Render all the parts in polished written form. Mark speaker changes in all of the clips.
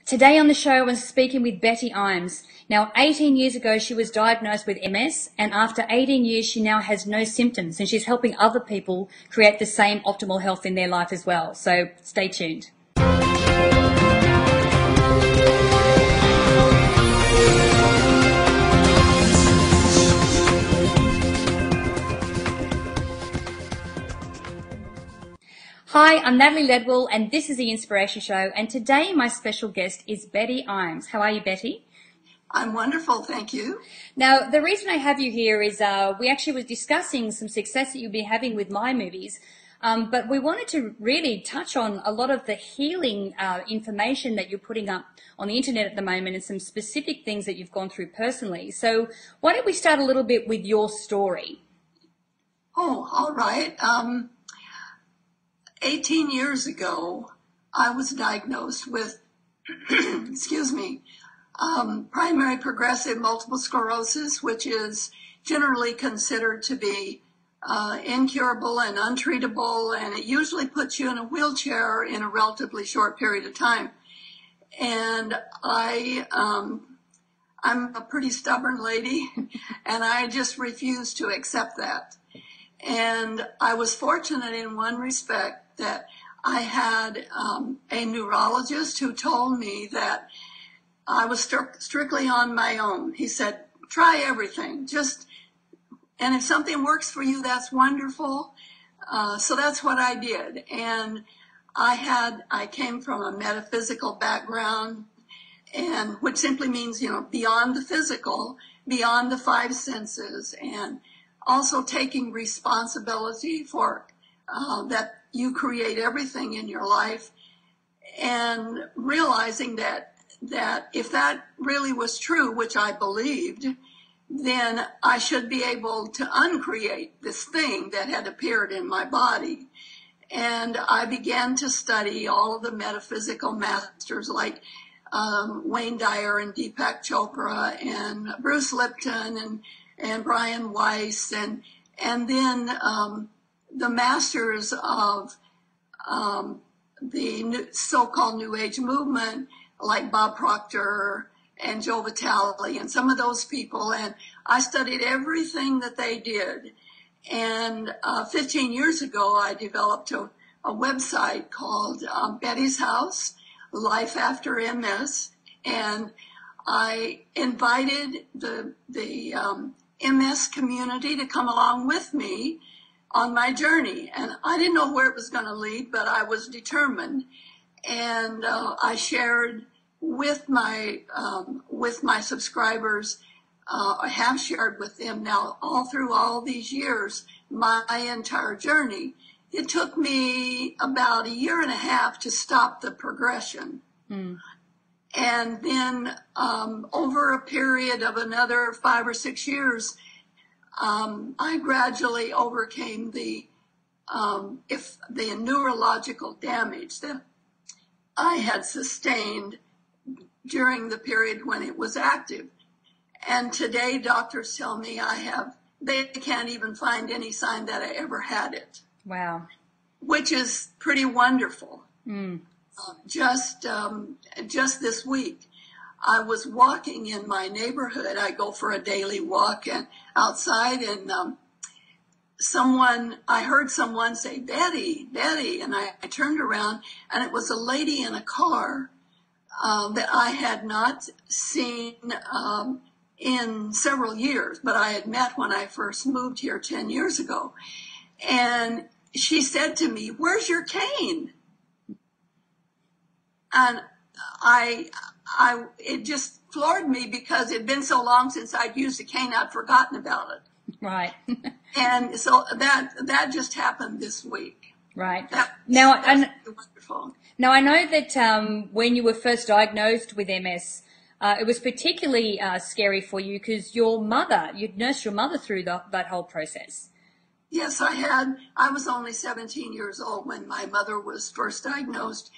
Speaker 1: Today on the show, I'm speaking with Betty Iams. Now, 18 years ago, she was diagnosed with MS, and after 18 years, she now has no symptoms, and she's helping other people create the same optimal health in their life as well. So stay tuned. Hi, I'm Natalie Ledwell, and this is the Inspiration Show, and today my special guest is Betty Iams. How are you, Betty?
Speaker 2: I'm wonderful, thank you.
Speaker 1: Now, the reason I have you here is we actually were discussing some success that you've been having with my movies, but we wanted to really touch on a lot of the healing information that you're putting up on the internet at the moment and some specific things that you've gone through personally. So why don't we start a little bit with your story?
Speaker 2: Oh, all right. 18 years ago, I was diagnosed with, excuse me, primary progressive multiple sclerosis, which is generally considered to be incurable and untreatable, and it usually puts you in a wheelchair in a relatively short period of time. And I'm a pretty stubborn lady, and I just refused to accept that. And I was fortunate in one respect that I had a neurologist who told me that I was strictly on my own. He said, try everything, and if something works for you, that's wonderful. So that's what I did. And I came from a metaphysical background, and which simply means, beyond the physical, beyond the five senses, and also taking responsibility for that you create everything in your life, and realizing that if that really was true, which I believed, then I should be able to uncreate this thing that had appeared in my body. And I began to study all of the metaphysical masters like Wayne Dyer and Deepak Chopra and Bruce Lipton and Brian Weiss, and then the masters of the so-called New Age movement, like Bob Proctor and Joe Vitale and some of those people. And I studied everything that they did. And 15 years ago, I developed a website called Betty's House, Life After MS. And I invited the MS community to come along with me on my journey. And I didn't know where it was going to lead, but I was determined. And I shared with my subscribers, I have shared with them now all through all these years, my entire journey. It took me about 1.5 years to stop the progression. Mm. And then over a period of another 5 or 6 years, I gradually overcame the neurological damage that I had sustained during the period when it was active. And today doctors tell me they can't even find any sign that I ever had it.
Speaker 1: Wow.
Speaker 2: Which is pretty wonderful.
Speaker 1: Mm.
Speaker 2: Just this week, I was walking in my neighborhood. I go for a daily walk and outside, and I heard someone say, Betty, Betty, and I turned around, and it was a lady in a car that I had not seen in several years, but I had met when I first moved here 10 years ago. And she said to me, where's your cane? And it just floored me because it'd been so long since I'd used a cane, I'd forgotten about it.
Speaker 1: Right.
Speaker 2: And so that just happened this week.
Speaker 1: Right.
Speaker 2: That's wonderful.
Speaker 1: Now, I know that when you were first diagnosed with MS, it was particularly scary for you because you'd nursed your mother through that whole process.
Speaker 2: Yes, I had. I was only 17 years old when my mother was first diagnosed.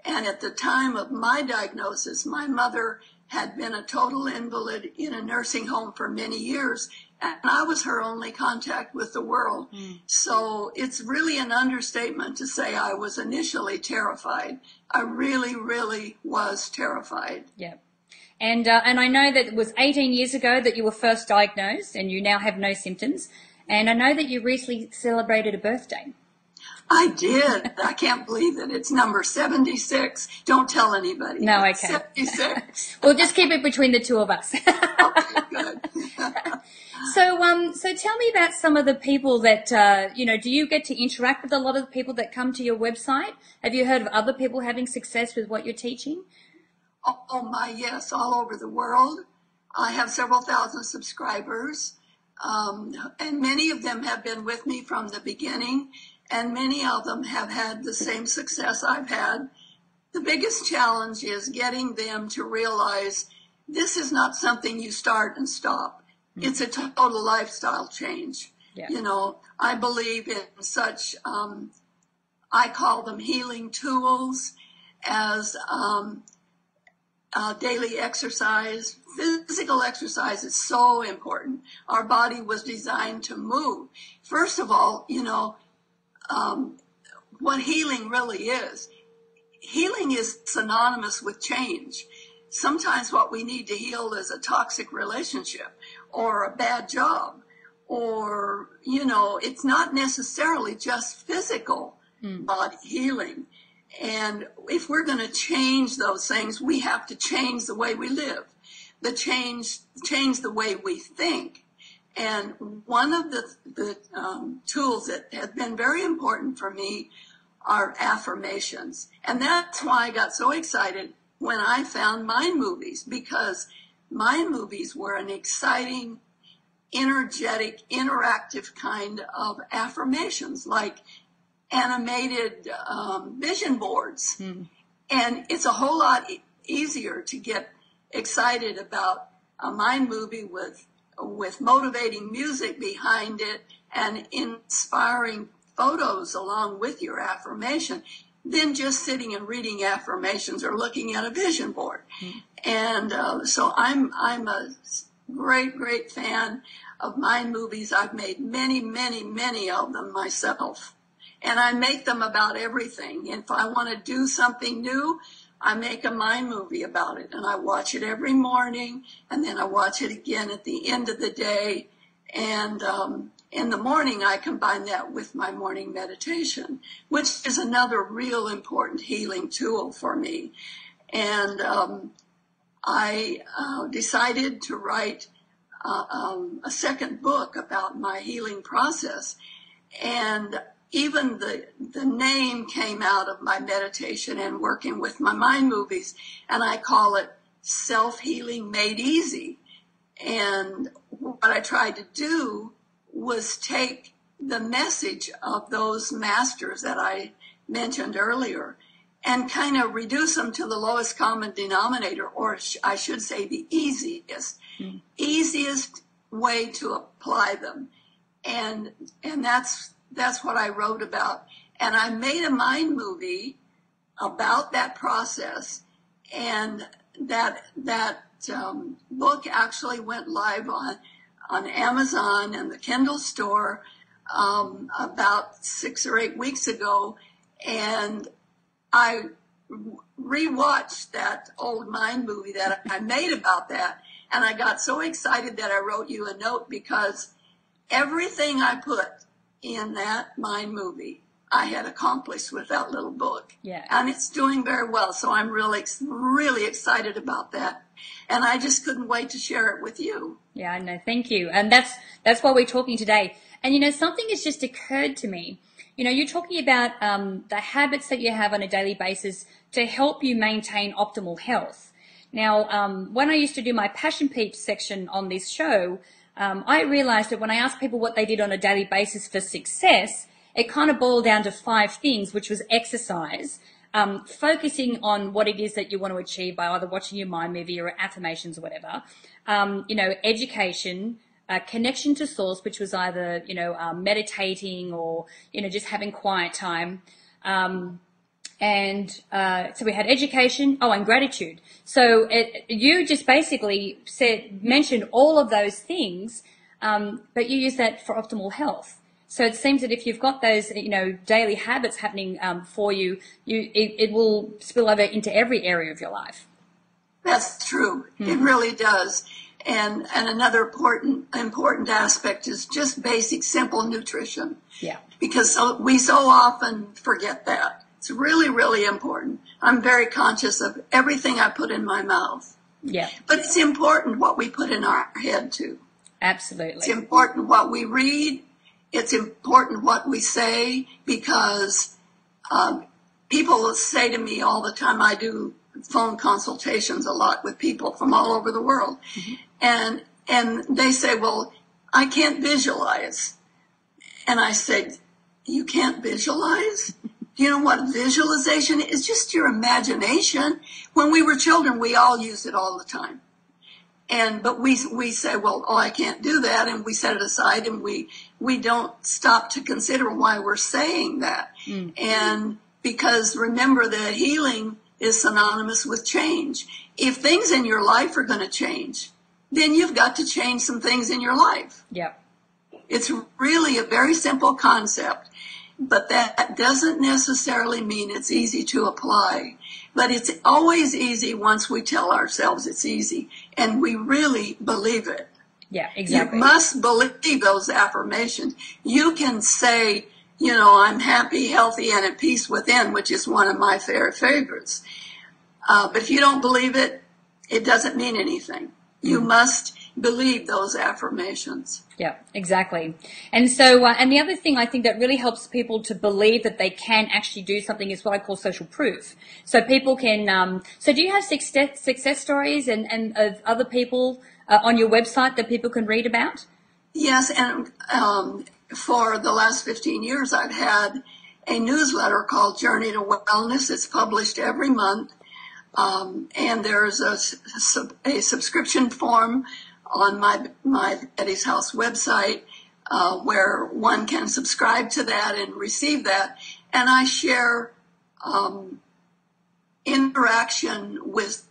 Speaker 2: And at the time of my diagnosis, my mother had been a total invalid in a nursing home for many years And I was her only contact with the world. So it's really an understatement to say I was initially terrified. I really, really was terrified.
Speaker 1: Yeah. And I know that it was 18 years ago that you were first diagnosed, and you now have no symptoms. And I know that you recently celebrated a birthday.
Speaker 2: I did. I can't believe it. It's number 76. Don't tell anybody.
Speaker 1: No, okay.
Speaker 2: 76.
Speaker 1: We'll just keep it between the two of us.
Speaker 2: Okay, good.
Speaker 1: So tell me about some of the people that, do you get to interact with a lot of the people that come to your website? Have you heard of other people having success with what you're teaching?
Speaker 2: Oh my, yes, all over the world. I have several thousand subscribers, and many of them have been with me from the beginning, and many of them have had the same success I've had. The biggest challenge is getting them to realize this is not something you start and stop. It's a total lifestyle change.
Speaker 1: Yeah.
Speaker 2: I believe in such, I call them healing tools, as daily exercise. Physical exercise is so important. Our body was designed to move. First of all, what healing really is. Healing is synonymous with change. Sometimes what we need to heal is a toxic relationship or a bad job, or, it's not necessarily just physical body healing. And if we're going to change those things, we have to change the way we live, change the way we think. And one of the tools that have been very important for me are affirmations. And that's why I got so excited when I found Mind Movies, because Mind Movies were an exciting, energetic, interactive kind of affirmations, like animated vision boards. And it's a whole lot easier to get excited about a mind movie with motivating music behind it and inspiring photos along with your affirmation than just sitting and reading affirmations or looking at a vision board. And so I'm a great fan of mind movies. I've made many of them myself. And I make them about everything. If I want to do something new, I make a mind movie about it. And I watch it every morning. And then I watch it again at the end of the day. And in the morning, I combine that with my morning meditation, which is another real important healing tool for me. And I decided to write a second book about my healing process. And even the name came out of my meditation and working with my mind movies, and I call it Self-Healing Made Easy. And what I tried to do was take the message of those masters that I mentioned earlier and kind of reduce them to the lowest common denominator, or I should say the easiest way to apply them. And that's what I wrote about. And I made a mind movie about that process. And that book actually went live on Amazon and the Kindle store about 6 or 8 weeks ago. And I rewatched that old mind movie that I made about that. And I got so excited that I wrote you a note, because everything I put in that mind movie I had accomplished with that little book.
Speaker 1: Yeah.
Speaker 2: And it's doing very well. So I'm really excited about that. And I just couldn't wait to share it with you.
Speaker 1: Yeah, I know. Thank you. And that's why we're talking today. And, something has just occurred to me. You're talking about the habits that you have on a daily basis to help you maintain optimal health. Now, when I used to do my Passion Peeps section on this show, I realized that when I asked people what they did on a daily basis for success, it kind of boiled down to 5 things, which was exercise, focusing on what it is that you want to achieve by either watching your mind movie or affirmations or whatever, education, connection to source, which was either, meditating or, just having quiet time. So we had education, and gratitude. So you just basically mentioned all of those things but you use that for optimal health. So it seems that if you've got those, daily habits happening for you, it will spill over into every area of your life. That's
Speaker 2: true. It really does. And another important aspect is just basic, simple nutrition.
Speaker 1: Yeah.
Speaker 2: Because we so often forget that. It's really, really important. I'm very conscious of everything I put in my mouth.
Speaker 1: Yeah.
Speaker 2: But it's important what we put in our head too.
Speaker 1: Absolutely.
Speaker 2: It's important what we read. It's important what we say, because people say to me all the time, I do phone consultations a lot with people from all over the world. Mm-hmm. And they say, well, I can't visualize. And I say, you can't visualize? Do you know what visualization is? It's just your imagination. When we were children, we all used it all the time. But we say, well, I can't do that. And we set it aside, and we don't stop to consider why we're saying that. Mm. And because remember that healing is synonymous with change. If things in your life are going to change, then you've got to change some things in your life.
Speaker 1: Yep.
Speaker 2: It's really a very simple concept, but that doesn't necessarily mean it's easy to apply. But it's always easy once we tell ourselves it's easy, and we really believe it.
Speaker 1: Yeah, exactly.
Speaker 2: You must believe those affirmations. You can say, I'm happy, healthy, and at peace within, which is one of my favorites. But if you don't believe it, it doesn't mean anything. You must believe those affirmations.
Speaker 1: Yeah, exactly. And so, and the other thing I think that really helps people to believe that they can actually do something is what I call social proof. So people can, so do you have success stories and of other people on your website that people can read about?
Speaker 2: Yes, and for the last 15 years, I've had a newsletter called Journey to Wellness. It's published every month. And there's a subscription form on my Betty's House website where one can subscribe to that and receive that. And I share interaction with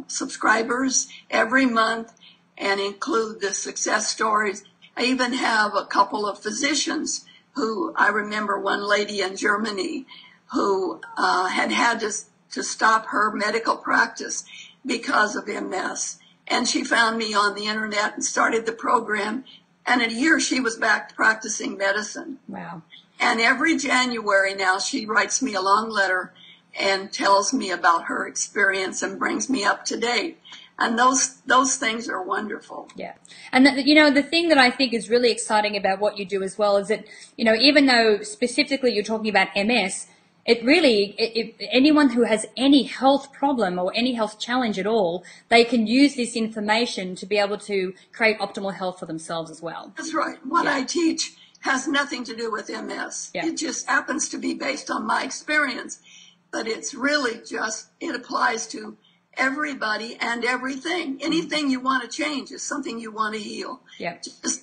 Speaker 2: subscribers every month and include the success stories. I even have a couple of physicians who, I remember one lady in Germany who had to stop her medical practice because of MS. And she found me on the internet and started the program. And in a year, she was back practicing medicine.
Speaker 1: Wow.
Speaker 2: And every January now, she writes me a long letter and tells me about her experience and brings me up to date. And those things are wonderful.
Speaker 1: Yeah. And, the thing that I think is really exciting about what you do as well is that, even though specifically you're talking about MS, anyone who has any health problem or any health challenge at all, they can use this information to be able to create optimal health for themselves as well.
Speaker 2: That's right. What I teach has nothing to do with MS.
Speaker 1: Yeah.
Speaker 2: It just happens to be based on my experience, but it's really it applies to everybody and everything. Anything you want to change is something you want to heal.
Speaker 1: Yeah.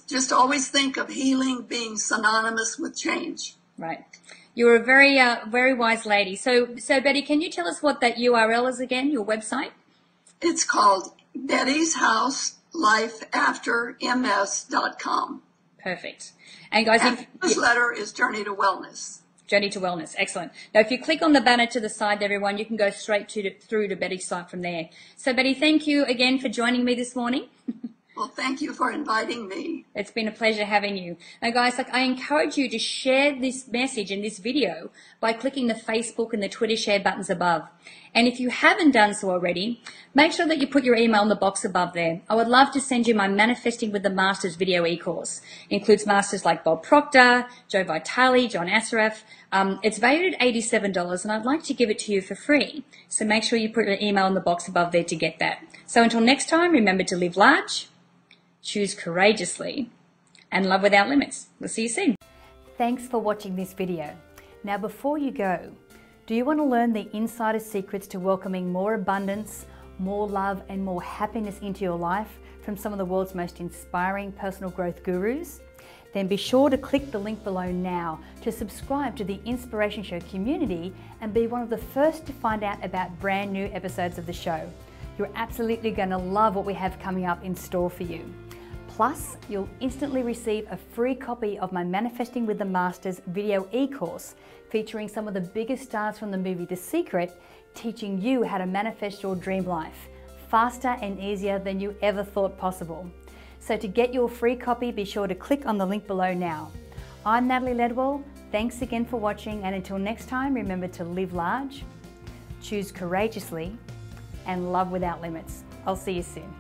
Speaker 2: Just always think of healing being synonymous with change.
Speaker 1: Right. You're a very, very wise lady. So Betty, can you tell us what that URL is again, your website?
Speaker 2: It's called Betty's House Life After MS.com.
Speaker 1: Perfect. And guys,
Speaker 2: and this letter is Journey to Wellness.
Speaker 1: Journey to Wellness. Excellent. Now, if you click on the banner to the side, everyone, you can go straight through to Betty's site from there. So, Betty, thank you again for joining me this morning.
Speaker 2: Well, thank you for inviting me.
Speaker 1: It's been a pleasure having you. Now, guys, I encourage you to share this message and this video by clicking the Facebook and the Twitter share buttons above. And if you haven't done so already, make sure that you put your email in the box above there. I would love to send you my Manifesting with the Masters video e-course. It includes masters like Bob Proctor, Joe Vitale, John Assaraf. It's valued at $87, and I'd like to give it to you for free. So make sure you put your email in the box above there to get that. So until next time, remember to live large, choose courageously, and love without limits. We'll see you soon. Thanks for watching this video. Now, before you go, do you want to learn the insider secrets to welcoming more abundance, more love, and more happiness into your life from some of the world's most inspiring personal growth gurus? Then be sure to click the link below now to subscribe to the Inspiration Show community and be one of the first to find out about brand new episodes of the show. You're absolutely going to love what we have coming up in store for you. Plus, you'll instantly receive a free copy of my Manifesting with the Masters video e-course featuring some of the biggest stars from the movie The Secret, teaching you how to manifest your dream life faster and easier than you ever thought possible. So to get your free copy, be sure to click on the link below now. I'm Natalie Ledwell. Thanks again for watching, and until next time, remember to live large, choose courageously, and love without limits. I'll see you soon.